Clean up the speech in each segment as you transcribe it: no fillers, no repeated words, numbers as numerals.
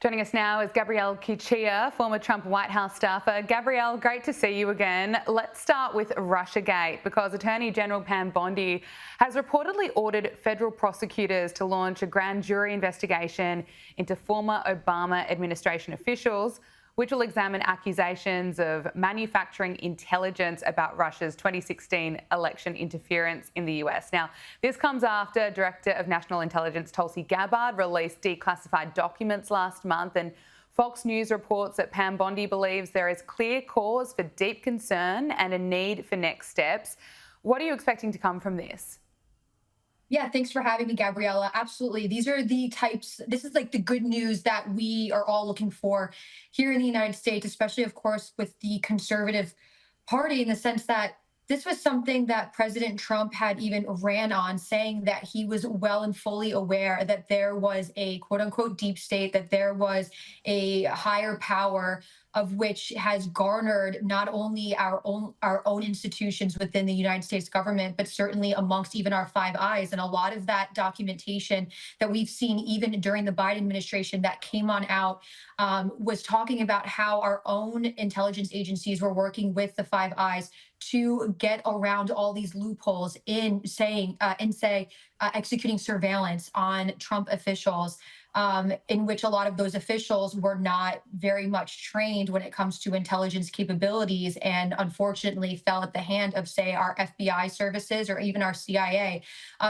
Joining us now is Gabrielle Cuccia, former Trump White House staffer. Gabrielle, great to see you again. Let's start with Russiagate, because Attorney General Pam Bondi has reportedly ordered federal prosecutors to launch a grand jury investigation into former Obama administration officials, which will examine accusations of manufacturing intelligence about Russia's 2016 election interference in the US. Now, this comes after Director of National Intelligence Tulsi Gabbard released declassified documents last month, and Fox News reports that Pam Bondi believes there is clear cause for deep concern and a need for next steps. What are you expecting to come from this? Yeah, thanks for having me, Gabriella. Absolutely. This is like the good news that we are all looking for here in the United States, especially, of course, with the conservative party, in the sense that this was something that President Trump had even ran on, saying that he was well and fully aware that there was a quote unquote deep state, that there was a higher power of which has garnered not only our own institutions within the United States government, but certainly amongst even our Five Eyes. And a lot of that documentation that we've seen even during the Biden administration that came on out was talking about how our own intelligence agencies were working with the Five Eyes to get around all these loopholes in executing surveillance on Trump officials, in which a lot of those officials were not very much trained when it comes to intelligence capabilities, and unfortunately fell at the hand of, say, our FBI services or even our CIA.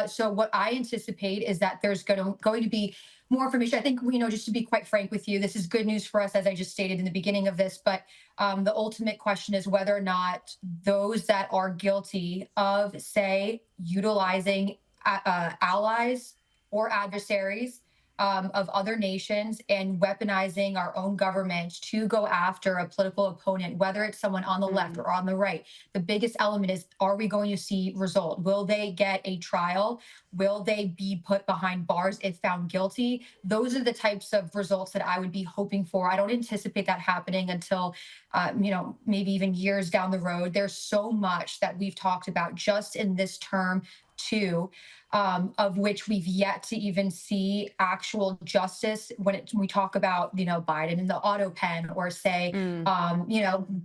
So what I anticipate is that there's going to be more information. I think, just to be quite frank with you, this is good news for us, as I just stated in the beginning of this. But the ultimate question is whether or not those that are guilty of, say, utilizing allies or adversaries of other nations and weaponizing our own government to go after a political opponent, whether it's someone on the left or on the right. The biggest element is, are we going to see result? Will they get a trial? Will they be put behind bars if found guilty? Those are the types of results that I would be hoping for. I don't anticipate that happening until, maybe even years down the road. There's so much that we've talked about just in this term too, of which we've yet to even see actual justice when we talk about, Biden and the auto pen, or say,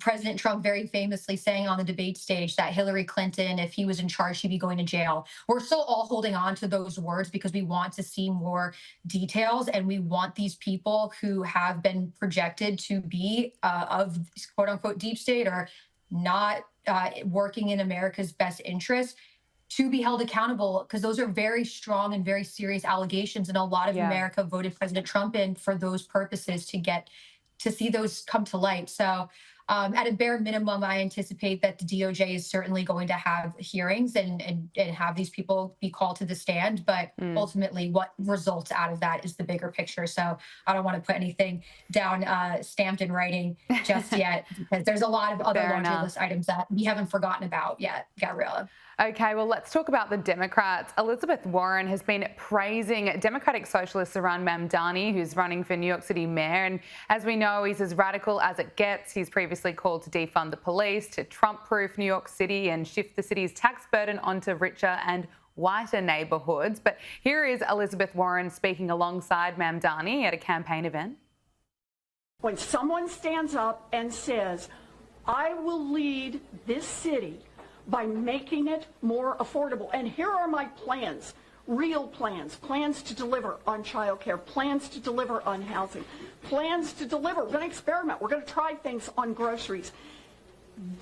President Trump very famously saying on the debate stage that Hillary Clinton, if he was in charge, she'd be going to jail. We're still all holding on to those words because we want to see more details, and we want these people who have been projected to be of quote unquote deep state or not working in America's best interest to be held accountable, because those are very strong and very serious allegations. And a lot of America voted President Trump in for those purposes, to see those come to light. So at a bare minimum, I anticipate that the DOJ is certainly going to have hearings and have these people be called to the stand. But ultimately, what results out of that is the bigger picture. So I don't want to put anything down stamped in writing just yet, because there's a lot of other laundry list items that we haven't forgotten about yet, Gabriella. Okay, well, let's talk about the Democrats. Elizabeth Warren has been praising Democratic Socialist Zohran Mamdani, who's running for New York City mayor. And as we know, he's as radical as it gets. He's previously called to defund the police, to Trump-proof New York City and shift the city's tax burden onto richer and whiter neighbourhoods. But here is Elizabeth Warren speaking alongside Mamdani at a campaign event. When someone stands up and says, I will lead this city by making it more affordable. And here are my plans, real plans to deliver on childcare, plans to deliver on housing, plans to deliver. We're going to experiment. We're going to try things on groceries.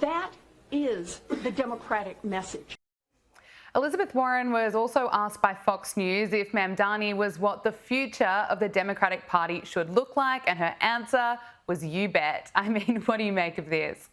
That is the Democratic message. Elizabeth Warren was also asked by Fox News if Mamdani was what the future of the Democratic Party should look like, and her answer was, you bet. I mean, what do you make of this?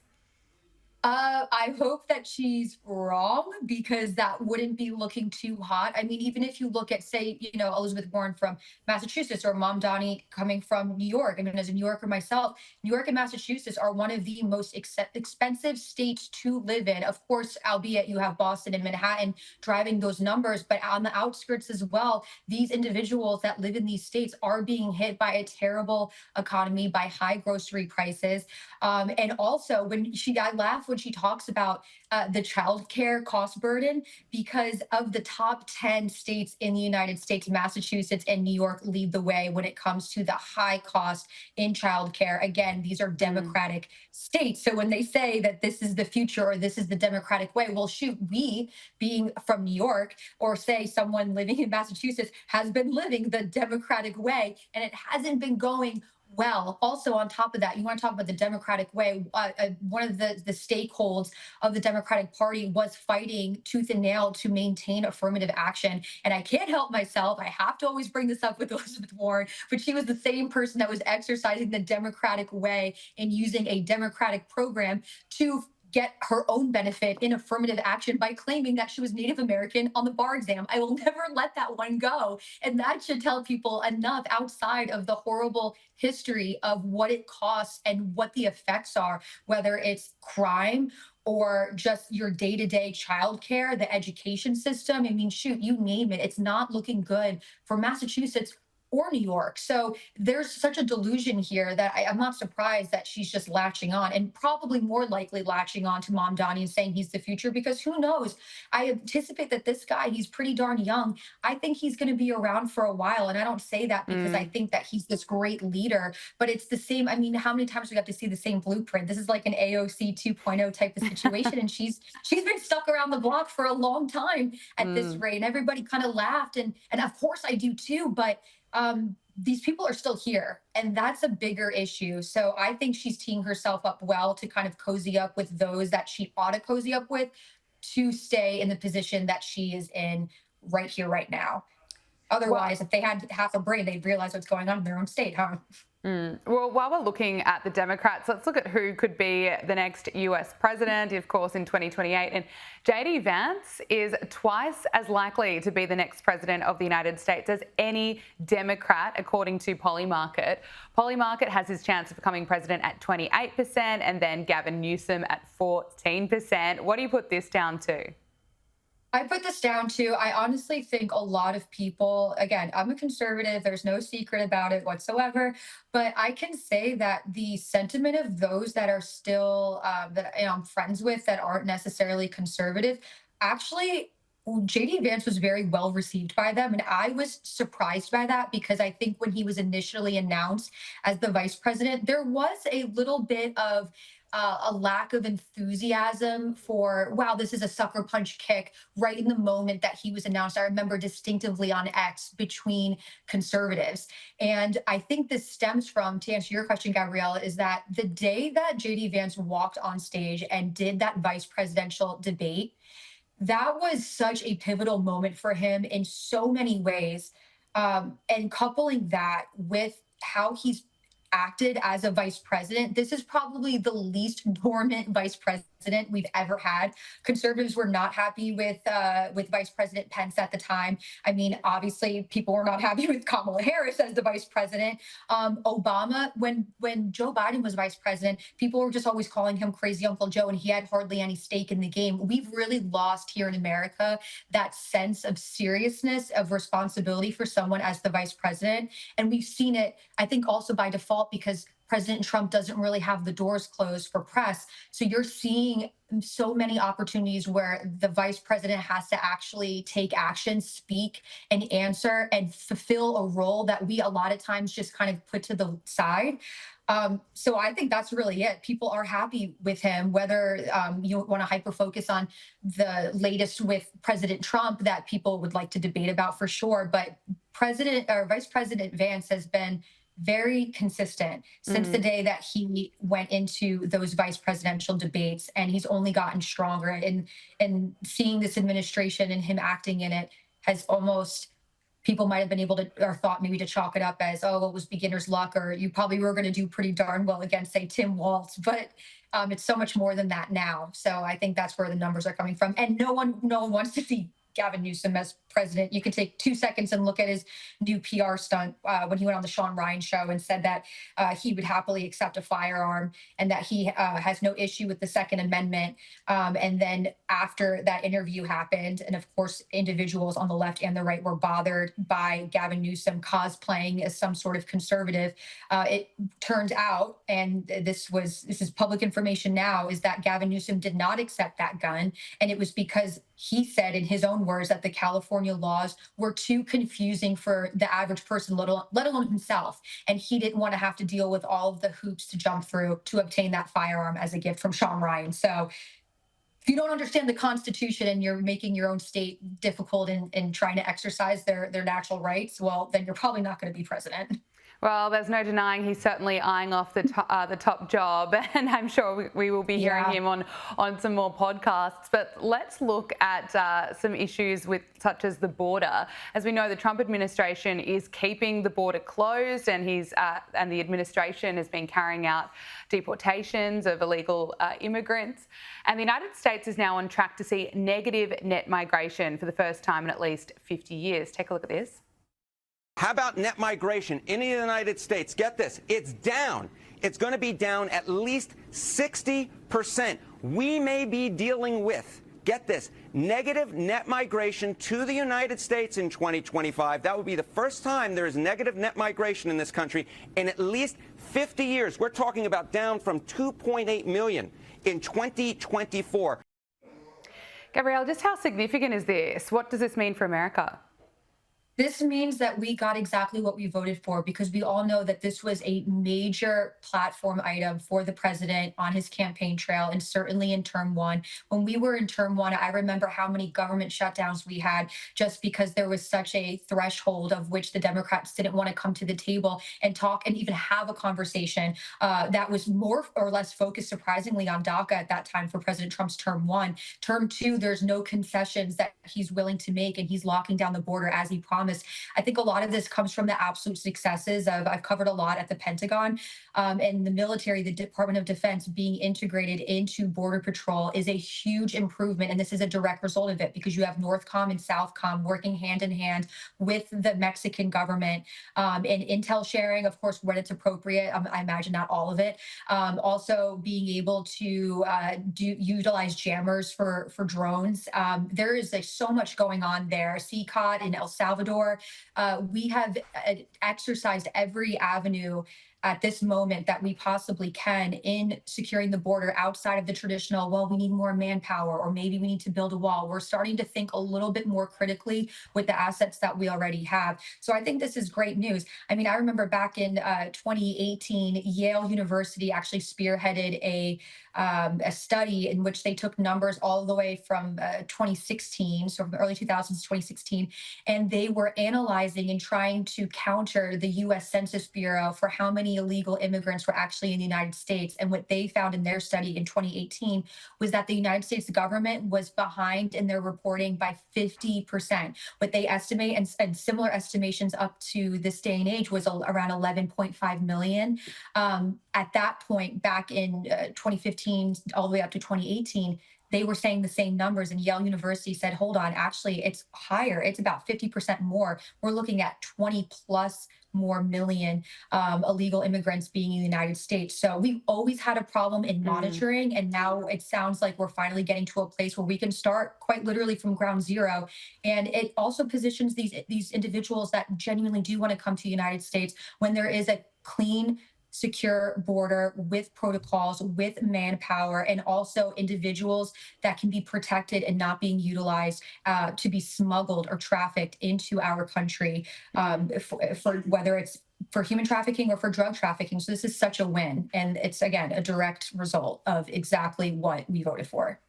I hope that she's wrong, because that wouldn't be looking too hot. I mean, even if you look at, say, Elizabeth Warren from Massachusetts, or Mamdani coming from New York. I mean, as a New Yorker myself, New York and Massachusetts are one of the most expensive states to live in. Of course, albeit you have Boston and Manhattan driving those numbers, but on the outskirts as well, these individuals that live in these states are being hit by a terrible economy, by high grocery prices. And also, I laugh when she talks about the child care cost burden, because of the top 10 states in the United States, Massachusetts and New York lead the way when it comes to the high cost in childcare. Again, these are Democratic states. So when they say that this is the future or this is the Democratic way, well, shoot, we being from New York, or say someone living in Massachusetts, has been living the Democratic way, and it hasn't been going well. Also, on top of that, you want to talk about the Democratic way. One of the stakeholders of the Democratic Party was fighting tooth and nail to maintain affirmative action. And I can't help myself. I have to always bring this up with Elizabeth Warren, but she was the same person that was exercising the Democratic way and using a Democratic program to get her own benefit in affirmative action by claiming that she was Native American on the bar exam. I will never let that one go. And that should tell people enough outside of the horrible history of what it costs and what the effects are, whether it's crime or just your day-to-day childcare, the education system. I mean, shoot, you name it. It's not looking good for Massachusetts or New York. So there's such a delusion here that I'm not surprised that she's just latching on, and probably more likely latching on to Mom Donnie and saying he's the future, because who knows? I anticipate that this guy, he's pretty darn young. I think he's going to be around for a while. And I don't say that because I think that he's this great leader, but it's the same. I mean, how many times do we have to see the same blueprint? This is like an AOC 2.0 type of situation. And she's been stuck around the block for a long time at this rate. And everybody kind of laughed. And of course I do too, but these people are still here, and that's a bigger issue. So I think she's teeing herself up well to kind of cozy up with those that she ought to cozy up with to stay in the position that she is in right here, right now. Otherwise, if they had half a brain, they'd realize what's going on in their own state, huh? Well, while we're looking at the Democrats, let's look at who could be the next US president, of course, in 2028. And JD Vance is twice as likely to be the next president of the United States as any Democrat, according to Polymarket. Polymarket has his chance of becoming president at 28%, and then Gavin Newsom at 14%. What do you put this down to? I put this down to, I honestly think a lot of people, again, I'm a conservative, there's no secret about it whatsoever, but I can say that the sentiment of those that are still, that I'm friends with that aren't necessarily conservative, actually, JD Vance was very well received by them. And I was surprised by that, because I think when he was initially announced as the vice president, there was a little bit of a lack of enthusiasm for, wow, this is a sucker punch kick right in the moment that he was announced. I remember distinctively on X between conservatives. And I think this stems from, to answer your question, Gabriella, is that the day that JD Vance walked on stage and did that vice presidential debate, that was such a pivotal moment for him in so many ways. And coupling that with how he's acted as a vice president, this is probably the least dormant vice president we've ever had. Conservatives were not happy with Vice President Pence at the time. I mean, obviously, people were not happy with Kamala Harris as the vice president. Obama, when Joe Biden was vice president, people were just always calling him Crazy Uncle Joe, and he had hardly any stake in the game. We've really lost here in America that sense of seriousness, of responsibility for someone as the vice president, and we've seen it, I think, also by default, because President Trump doesn't really have the doors closed for press. So you're seeing so many opportunities where the vice president has to actually take action, speak and answer and fulfill a role that we a lot of times just kind of put to the side. So I think that's really it. People are happy with him, whether you want to hyper focus on the latest with President Trump that people would like to debate about for sure. But Vice President Vance has been very consistent since the day that he went into those vice presidential debates, and he's only gotten stronger. And seeing this administration and him acting in it has almost, people might have been able to, or thought maybe to chalk it up as, oh, it was beginner's luck, or you probably were going to do pretty darn well against, say, Tim Walz. But it's so much more than that now. So I think that's where the numbers are coming from. And no one wants to see Gavin Newsom as president. You can take 2 seconds and look at his new PR stunt when he went on the Sean Ryan show and said that he would happily accept a firearm and that he has no issue with the Second Amendment. And then after that interview happened, and of course, individuals on the left and the right were bothered by Gavin Newsom cosplaying as some sort of conservative. It turns out, and this is public information now, is that Gavin Newsom did not accept that gun. And it was because he said in his own words that the California laws were too confusing for the average person, let alone himself. And he didn't want to have to deal with all of the hoops to jump through to obtain that firearm as a gift from Sean Ryan. So if you don't understand the Constitution and you're making your own state difficult in trying to exercise their natural rights, well, then you're probably not going to be president. Well, there's no denying he's certainly eyeing off the top job, and I'm sure we will be hearing him on some more podcasts. But let's look at some issues such as the border. As we know, the Trump administration is keeping the border closed, and and the administration has been carrying out deportations of illegal immigrants. And the United States is now on track to see negative net migration for the first time in at least 50 years. Take a look at this. How about net migration in the United States? Get this, it's down. It's going to be down at least 60%. We may be dealing with, get this, negative net migration to the United States in 2025. That would be the first time there is negative net migration in this country in at least 50 years. We're talking about down from 2.8 million in 2024. Gabrielle, just how significant is this? What does this mean for America? This means that we got exactly what we voted for, because we all know that this was a major platform item for the president on his campaign trail, and certainly in term one. When we were in term one, I remember how many government shutdowns we had just because there was such a threshold of which the Democrats didn't want to come to the table and talk and even have a conversation that was more or less focused, surprisingly, on DACA at that time for President Trump's term one. Term two, there's no concessions that he's willing to make, and he's locking down the border as he promised. I think a lot of this comes from the absolute successes of, I've covered a lot at the Pentagon, and the military, the Department of Defense being integrated into Border Patrol is a huge improvement. And this is a direct result of it, because you have NORTHCOM and SOUTHCOM working hand in hand with the Mexican government, and intel sharing, of course, when it's appropriate. I imagine not all of it. Also being able to utilize jammers for drones. There is so much going on there. CCOT in El Salvador. We have exercised every avenue at this moment that we possibly can in securing the border outside of the traditional, well, we need more manpower, or maybe we need to build a wall. We're starting to think a little bit more critically with the assets that we already have. So I think this is great news. I mean, I remember back in 2018, Yale University actually spearheaded a study in which they took numbers all the way from 2016, so from the early 2000s to 2016, and they were analyzing and trying to counter the U.S. Census Bureau for how many illegal immigrants were actually in the United States. And what they found in their study in 2018 was that the United States government was behind in their reporting by 50%. What they estimate, and similar estimations up to this day and age, was around 11.5 million. At that point, back in 2015, all the way up to 2018, they were saying the same numbers, and Yale University said, hold on, actually, it's higher. It's about 50% more. We're looking at 20 plus more million illegal immigrants being in the United States. So we've always had a problem in monitoring, and now it sounds like we're finally getting to a place where we can start quite literally from ground zero. And it also positions these individuals that genuinely do want to come to the United States when there is a clean, secure border with protocols, with manpower, and also individuals that can be protected and not being utilized to be smuggled or trafficked into our country, for whether it's for human trafficking or for drug trafficking. So this is such a win. And it's, again, a direct result of exactly what we voted for.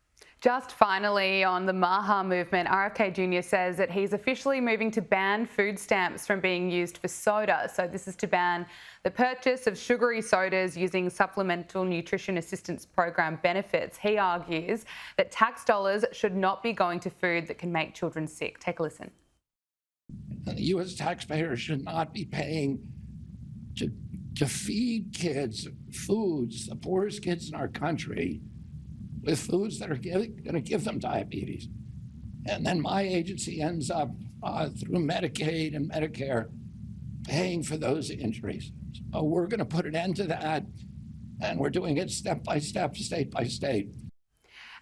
Just finally, on the Maha movement, RFK Jr. says that he's officially moving to ban food stamps from being used for soda. So this is to ban the purchase of sugary sodas using Supplemental Nutrition Assistance Program benefits. He argues that tax dollars should not be going to food that can make children sick. Take a listen. The U.S. taxpayer should not be paying to feed kids foods, the poorest kids in our country, with foods that are going to give them diabetes. And then my agency ends up through Medicaid and Medicare paying for those injuries. So we're going to put an end to that, and we're doing it step by step, state by state.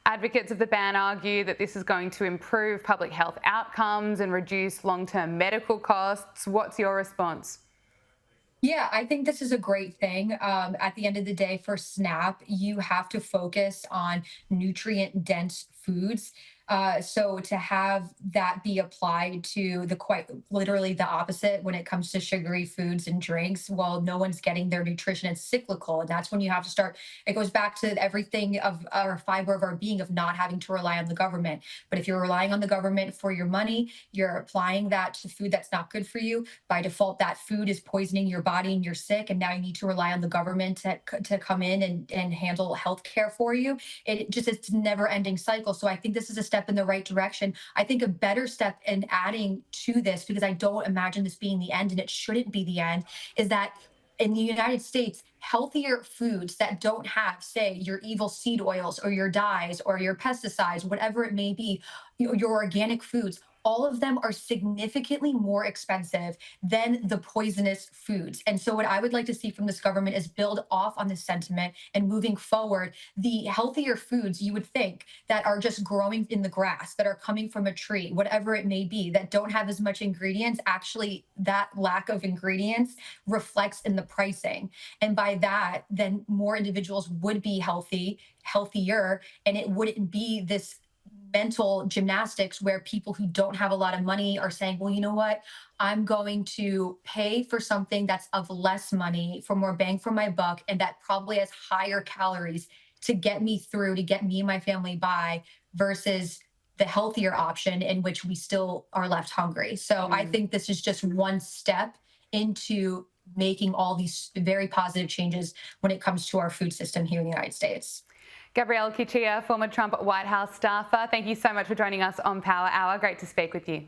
Advocates of the ban argue that this is going to improve public health outcomes and reduce long-term medical costs. What's your response? Yeah, I think this is a great thing. At the end of the day, for SNAP, you have to focus on nutrient dense foods. So to have that be applied to the quite literally the opposite when it comes to sugary foods and drinks, well, no one's getting their nutrition. It's cyclical. And that's when you have to start. It goes back to everything of our fiber of our being of not having to rely on the government. But if you're relying on the government for your money, you're applying that to food that's not good for you. By default, that food is poisoning your body and you're sick. And now you need to rely on the government to come in and handle health care for you. It's a never ending cycle. So I think this is a step in the right direction. I think a better step in adding to this, because I don't imagine this being the end and it shouldn't be the end, is that in the United States, healthier foods that don't have, say, your evil seed oils or your dyes or your pesticides, whatever it may be, your organic foods, all of them are significantly more expensive than the poisonous foods. And so, what I would like to see from this government is build off on this sentiment and moving forward, the healthier foods you would think that are just growing in the grass, that are coming from a tree, whatever it may be, that don't have as much ingredients, actually, that lack of ingredients reflects in the pricing. And by that, then more individuals would be healthier, and it wouldn't be this mental gymnastics where people who don't have a lot of money are saying, well, you know what? I'm going to pay for something that's of less money for more bang for my buck, and that probably has higher calories to get me through, to get me and my family by, versus the healthier option in which we still are left hungry. So I think this is just one step into making all these very positive changes when it comes to our food system here in the United States. Gabrielle Cuccia, former Trump White House staffer, thank you so much for joining us on Power Hour. Great to speak with you.